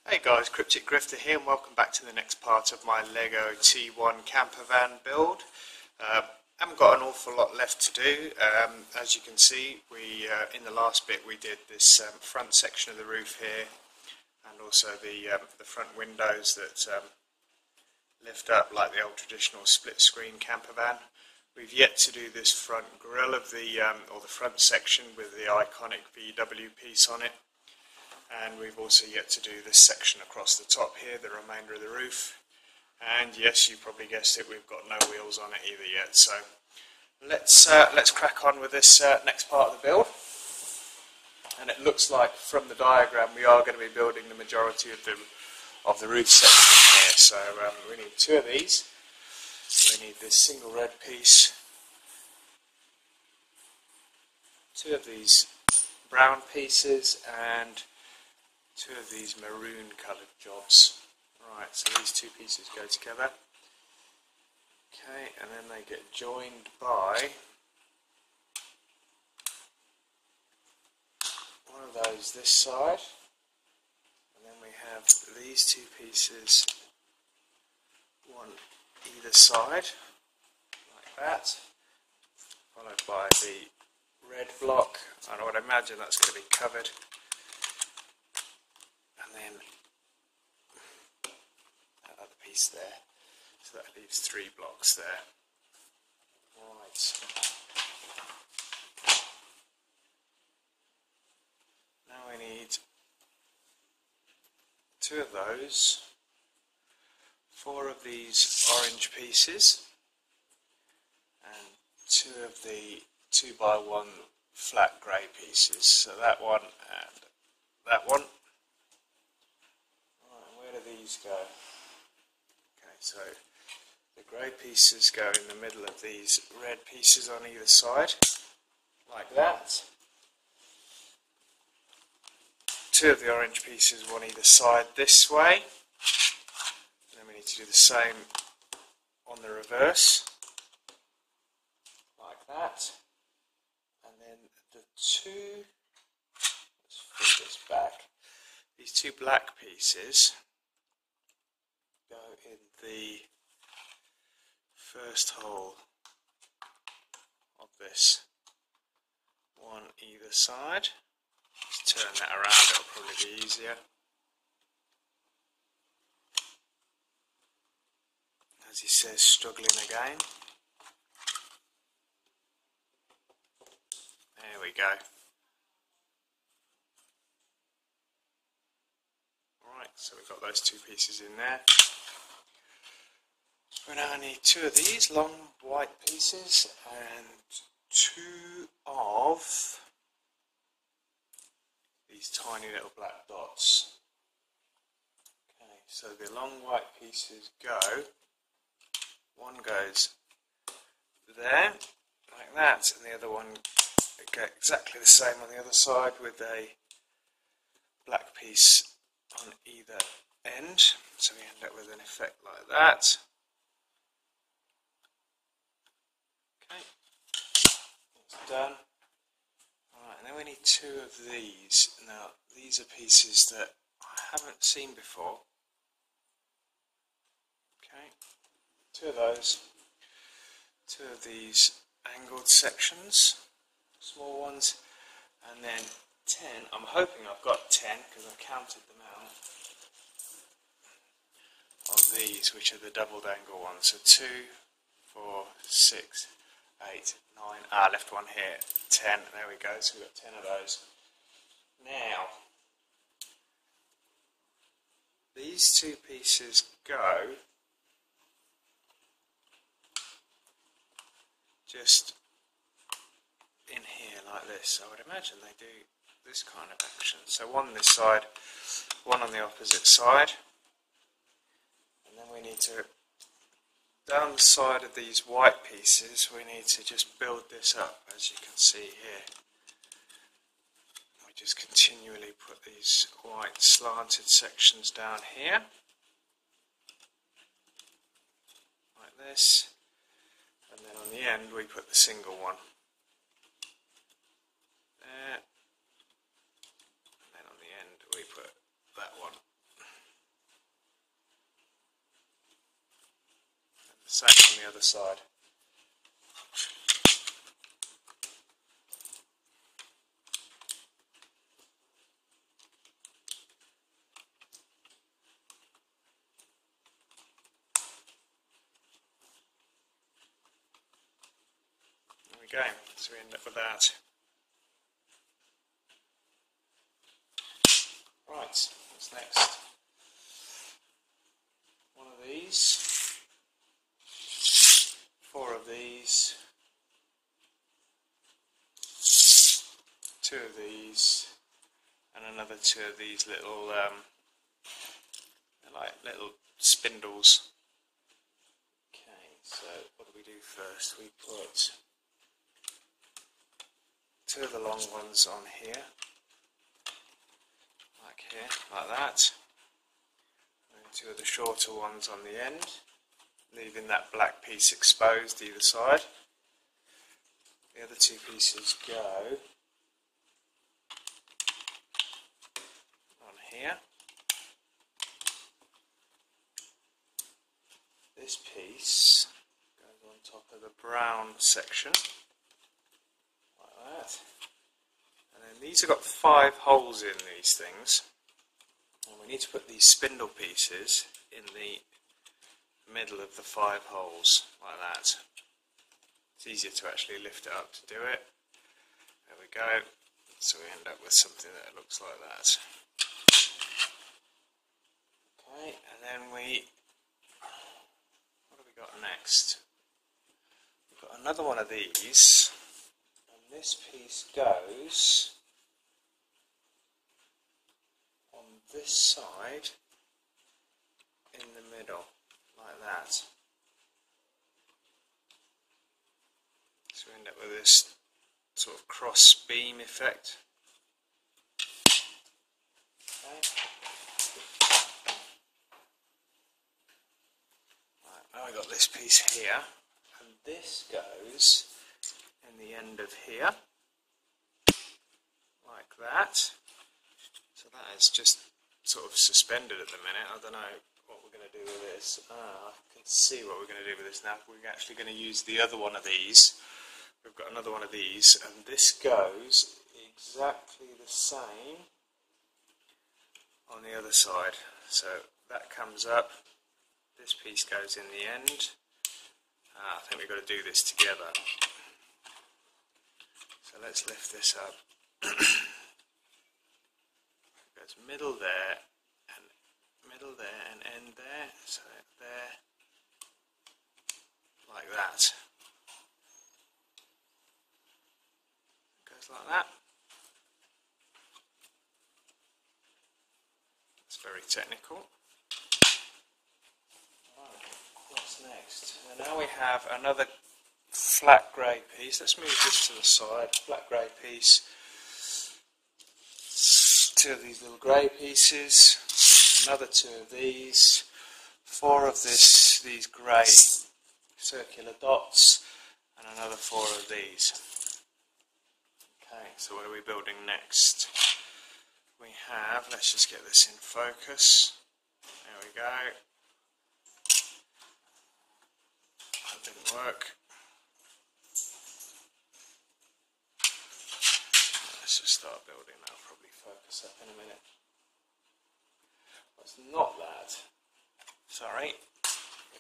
Hey guys, Cryptic Grifter here and welcome back to the next part of my LEGO T1 camper van build. Haven't got an awful lot left to do. As you can see, in the last bit we did this front section of the roof here and also the front windows that lift up like the old traditional split screen camper van. We've yet to do this front grille of or the front section with the iconic VW piece on it. And we've also yet to do this section across the top here, the remainder of the roof. And yes, you probably guessed it, we've got no wheels on it either yet. So let's crack on with this next part of the build. And it looks like from the diagram we are going to be building the majority of the roof section here. So we need two of these. We need this single red piece, two of these brown pieces, and two of these maroon coloured jobs. Right, so these two pieces go together. Okay, and then they get joined by one of those this side, and then we have these two pieces, one either side, like that, followed by the red block. I would imagine that's going to be covered. And then that other piece there, so that leaves three blocks there. Right. Now we need two of those, four of these orange pieces, and two of the 2x1 flat grey pieces. So that one and that one. Where do these go? Okay, so the grey pieces go in the middle of these red pieces on either side, like that. Two of the orange pieces, one either side this way. And then we need to do the same on the reverse, like that. And then the two, let's flip this back, these two black pieces go in the first hole of this, one either side. Just turn that around, it'll probably be easier. As he says, struggling again. There we go. Right, so we've got those two pieces in there. We now need two of these long white pieces and two of these tiny little black dots. Okay, so the long white pieces go, one goes there, like that, and the other one go exactly the same on the other side with a black piece on either end. So we end up with an effect like that. Okay, that's done. Alright, and then we need two of these. Now, these are pieces that I haven't seen before. Okay, two of those. Two of these angled sections, small ones, and then 10. I'm hoping I've got 10 because I've counted them out. Of these, which are the doubled angle ones. So 2, 4, 6, 8, 9, I left one here, 10, there we go, so we've got 10 of those. Now, these two pieces go just in here like this. I would imagine they do this kind of action. So one this side, one on the opposite side, and then we need to, down the side of these white pieces, we need to just build this up, as you can see here. We just continually put these white slanted sections down here, like this, and then on the end we put the single one. There, and then on the end we put that one. Same on the other side. There we go, so we end up with that. Right, what's next? One of these, 4 of these, 2 of these, and another 2 of these little, like little spindles. Okay, so what do we do first? We put 2 of the long ones on here, like that, and 2 of the shorter ones on the end, leaving that black piece exposed either side. The other 2 pieces go on here. This piece goes on top of the brown section, like that. And then these have got 5 holes in these things, and we need to put these spindle pieces in the middle of the 5 holes, like that. It's easier to actually lift it up to do it. There we go. So we end up with something that looks like that. Okay, and then what have we got next? We've got another one of these, and this piece goes on this side in the middle, like that. So we end up with this sort of cross beam effect. Okay. Right, now we've got this piece here, and this goes in the end of here, like that. So that is just sort of suspended at the minute. I don't know what we're going to do with this. I can see what we're going to do with this now. We're actually going to use the other one of these. We've got another one of these, and this goes exactly the same on the other side. So that comes up, this piece goes in the end. I think we've got to do this together. So let's lift this up. It goes middle there, and end there, so there, like that. Like that. It's very technical. Right, what's next? And now we have another flat grey piece. Let's move this to the side. Flat grey piece. 2 of these little grey pieces. Another 2 of these. 4 of these grey circular dots, and another 4 of these. Okay, so what are we building next? We have, let's just get this in focus. There we go. That didn't work. Let's just start building. That'll probably focus up in a minute. Well, it's not that. Sorry,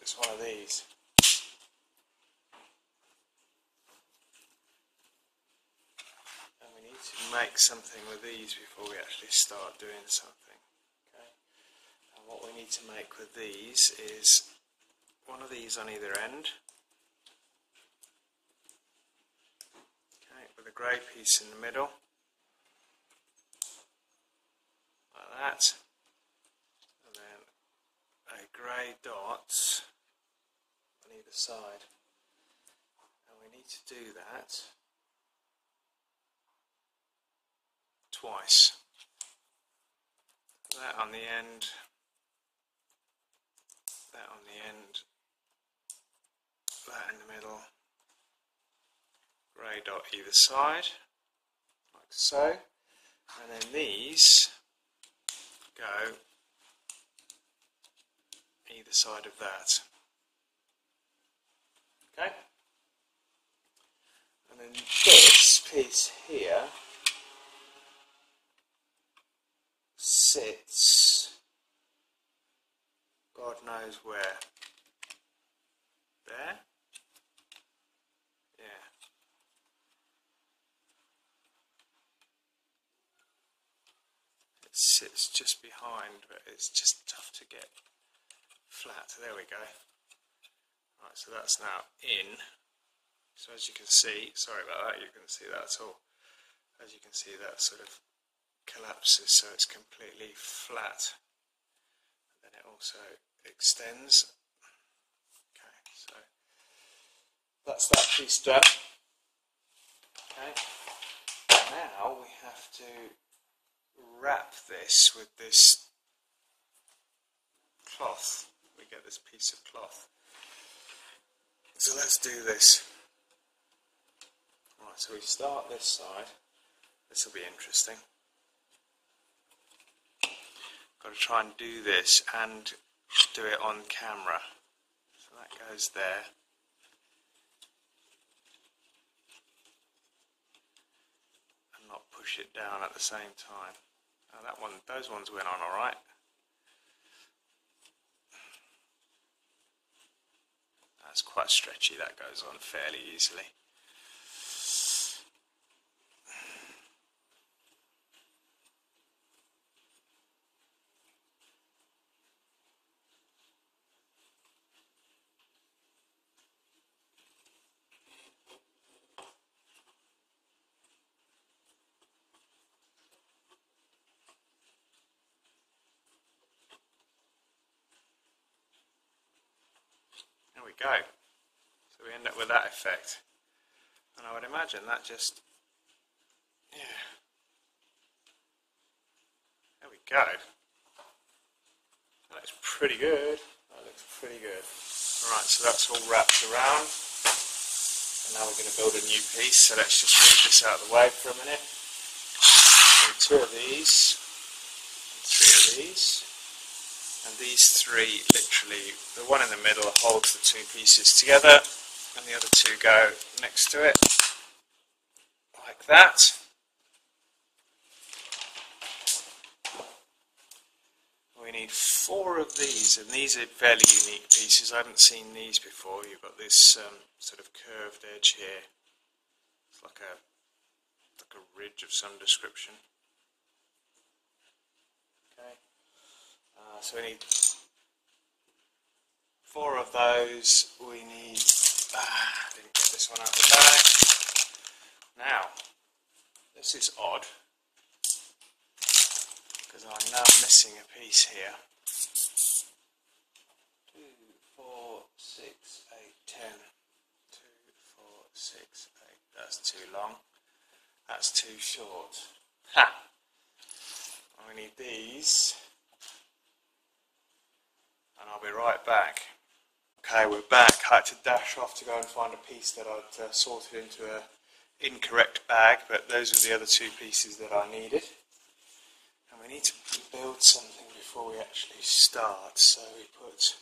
it's one of these. To make something with these before we actually start doing something. Okay. And what we need to make with these is one of these on either end. Okay, with a grey piece in the middle, like that, and then a grey dot on either side. And we need to do that twice. That on the end, that on the end, that in the middle, grey dot either side, like so, and then these go either side of that. Okay? And then this piece here sits, God knows where. There? Yeah. It sits just behind, but it's just tough to get flat. There we go. Right, so that's now in. So as you can see, sorry about that, you can see that at all. As you can see, that sort of collapses, so it's completely flat. Then it also extends. Okay, so that's that piece done. Okay, now we have to wrap this with this cloth. We get this piece of cloth. So let's do this. Right, so we start this side. This will be interesting. Got to try and do this and do it on camera. So that goes there. And not push it down at the same time. Now that one, those ones went on alright. That's quite stretchy, that goes on fairly easily. There we go. So we end up with that effect. And I would imagine that just, yeah. There we go. That looks pretty good. That looks pretty good. Alright, so that's all wrapped around. And now we're going to build a new piece. So let's just move this out of the way for a minute. Two of these, and three of these. And these three, literally, the one in the middle holds the two pieces together, and the other two go next to it, like that. We need 4 of these, and these are fairly unique pieces. I haven't seen these before. You've got this sort of curved edge here. It's like a ridge of some description. Okay. So we need 4 of those. We need, didn't get this one out of the bag. Now, this is odd, because I'm now missing a piece here. 2, 4, 6, 8, 10. 2, 4, 6, 8. That's too long. That's too short. Ha! And we need these. And I'll be right back. Okay, we're back. I had to dash off to go and find a piece that I'd sorted into an incorrect bag, but those are the other 2 pieces that I needed. And we need to build something before we actually start, so we put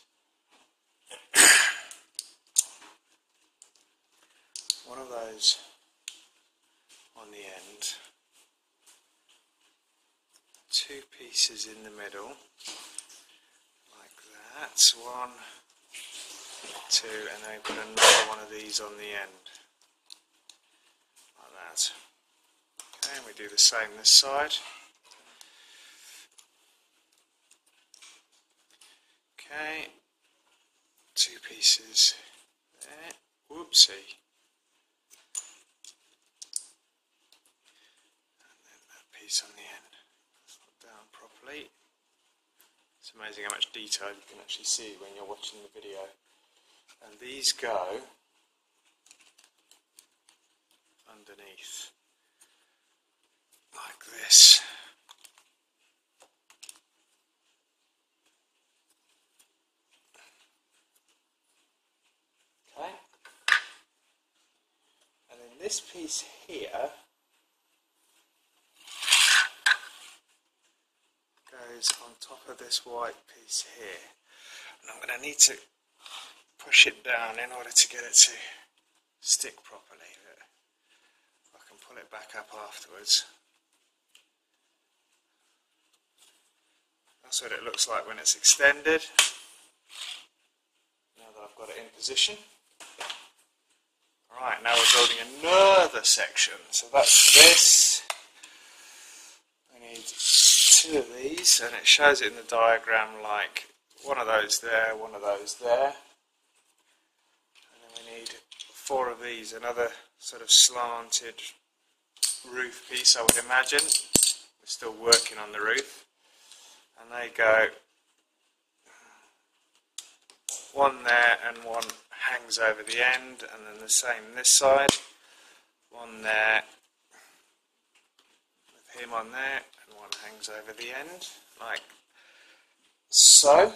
one of those on the end, 2 pieces in the middle, that's 1, 2, and then we put another one of these on the end, like that. Okay, and we do the same this side. Okay, 2 pieces there. Whoopsie. And then that piece on the end. That's not down properly. It's amazing how much detail you can actually see when you're watching the video. And these go underneath, like this. Okay. And then this piece here goes on top of this white piece here. And I'm going to need to push it down in order to get it to stick properly. I can pull it back up afterwards. That's what it looks like when it's extended. Now that I've got it in position. Alright, now we're building another section. So that's this. We need two of these, and it shows it in the diagram like one of those there, one of those there. And then we need four of these, another sort of slanted roof piece, I would imagine. We're still working on the roof. And they go one there and one hangs over the end, and then the same this side. One there with him on there, and one hangs over the end, like so.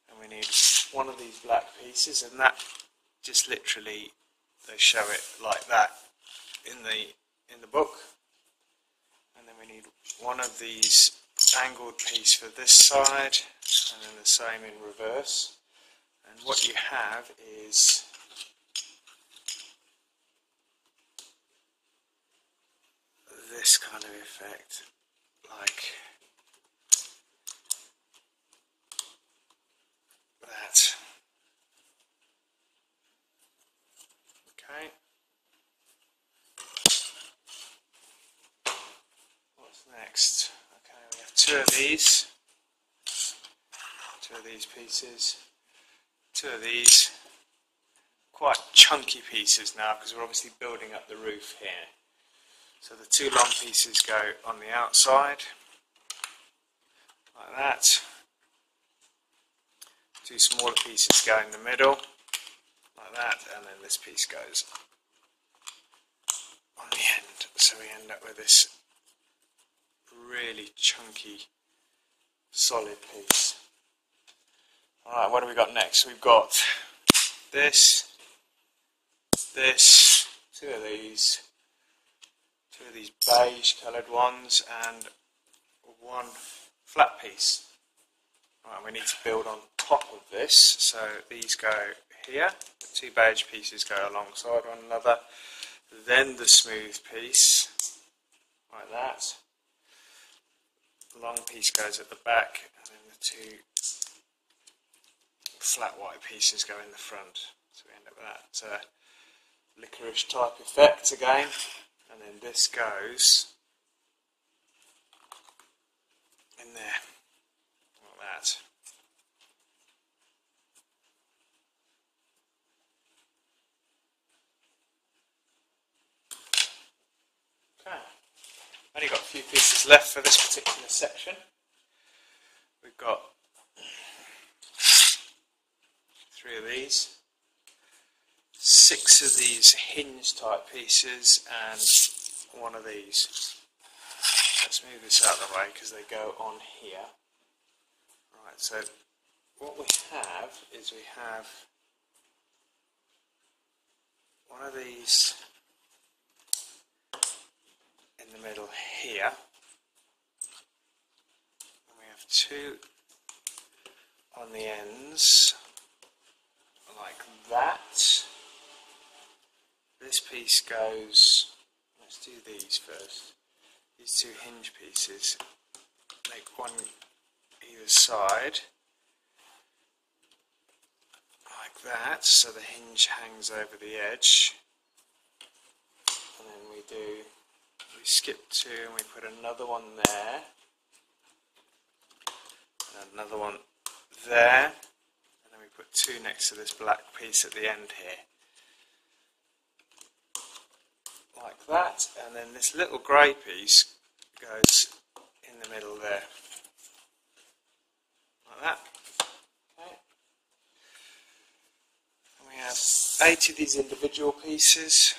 And we need one of these black pieces, and that just literally, they show it like that in the book. And then we need one of these angled piece for this side, and then the same in reverse. And what you have is this kind of effect, like that. Okay. What's next? Okay, we have two of these pieces, two of these, quite chunky pieces now because we're obviously building up the roof here. So the two long pieces go on the outside, like that. Two smaller pieces go in the middle, like that, and then this piece goes on the end. So we end up with this really chunky, solid piece. Alright, what do we got next? We've got this, two of these beige coloured ones, and one flat piece. Right, we need to build on top of this, so these go here, the two beige pieces go alongside one another, then the smooth piece, like that. The long piece goes at the back, and then the two flat white pieces go in the front. So we end up with that licorice type effect again, and then this goes in there, like that. Okay, only got a few pieces left for this particular section. We've got three of these, six of these hinge type pieces, and one of these. Let's move this out of the way because they go on here. Right, so what we have is we have one of these in the middle here, and we have two on the ends like that. This piece goes, let's do these first, these two hinge pieces, make one either side like that, so the hinge hangs over the edge, and then we skip two and we put another one there, and another one there, and then we put two next to this black piece at the end here, like that, and then this little grey piece goes in the middle there, like that. Okay. And we have 8 of these individual pieces,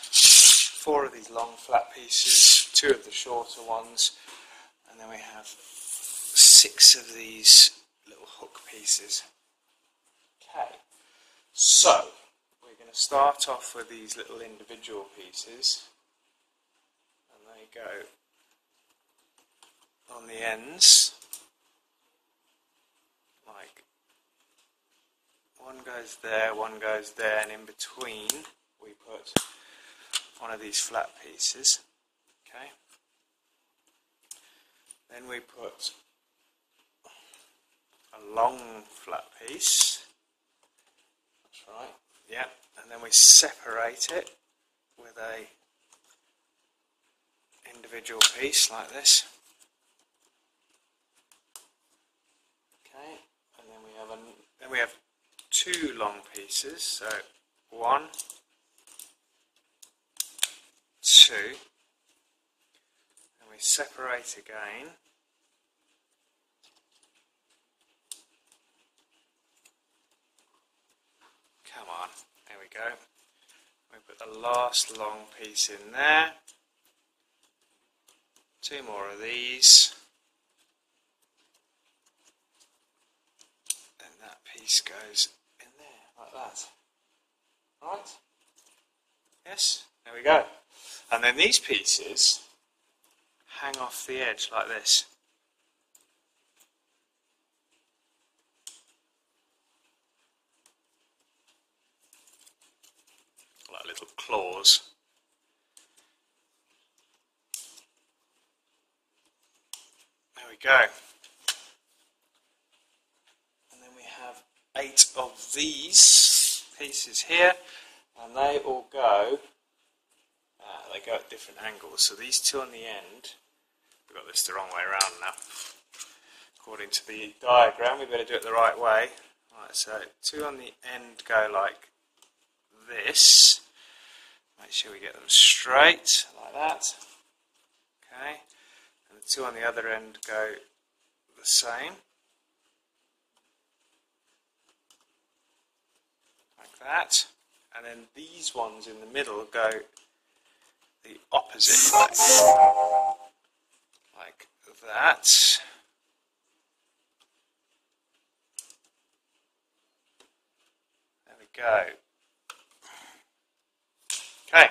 4 of these long flat pieces, 2 of the shorter ones, and then we have 6 of these little hook pieces. Okay, so we're going to start off with these little individual pieces, and they go on the ends goes there, one goes there, and in between we put one of these flat pieces. Okay. Then we put a long flat piece. That's right. Yeah. And then we separate it with a individual piece like this. Okay. And then we have two long pieces. So 1, 2. And we separate again. Come on, there we go. We put the last long piece in there. 2 more of these. And that piece goes in there, like that. Right? Yes, there we go. And then these pieces hang off the edge like this. Like little claws. There we go. And then we have 8 of these pieces here, and they all go, they go at different angles. So these 2 on the end, we've got this the wrong way around now. According to the diagram, we better do it the right way. Right, so 2 on the end go like this. Make sure we get them straight, like that. Okay. And the 2 on the other end go the same. Like that. And then these ones in the middle go the opposite way. Like that. There we go. Okay,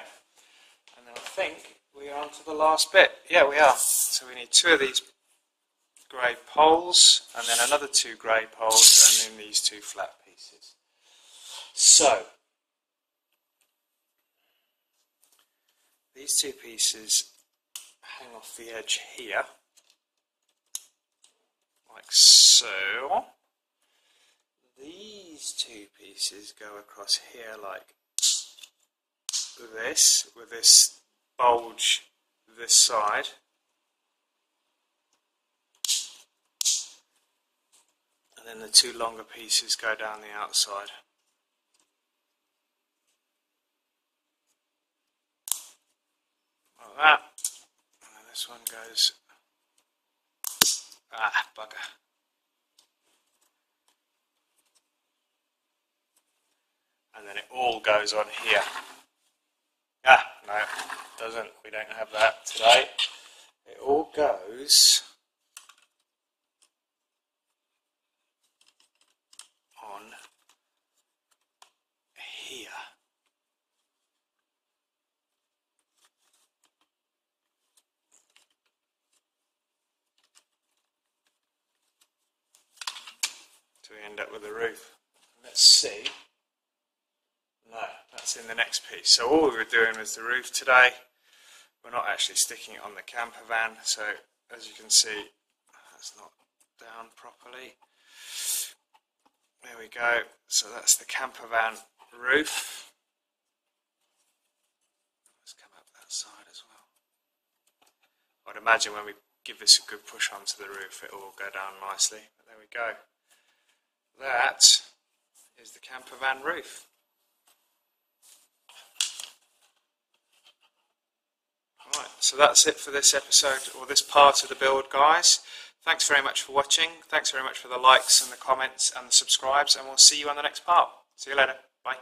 and then I think we are on to the last bit. Yeah, we are. So we need 2 of these grey poles, and then another 2 grey poles, and then these 2 flat pieces. So, these 2 pieces hang off the edge here, like so. These 2 pieces go across here like this, with this bulge this side. And then the 2 longer pieces go down the outside. Like that. And then this one goes, bugger. And then it all goes on here. No, it doesn't. We don't have that today. It all goes on here. So we end up with a roof. Let's see. No, that's in the next piece. So all we were doing was the roof today. We're not actually sticking it on the camper van. So as you can see, that's not down properly. There we go. So that's the camper van roof. Let's come up that side as well. I'd imagine when we give this a good push onto the roof, it will go down nicely. But there we go. That is the camper van roof. Right, so that's it for this episode, or this part of the build, guys. Thanks very much for watching. Thanks very much for the likes and the comments and the subscribes, and we'll see you on the next part. See you later. Bye.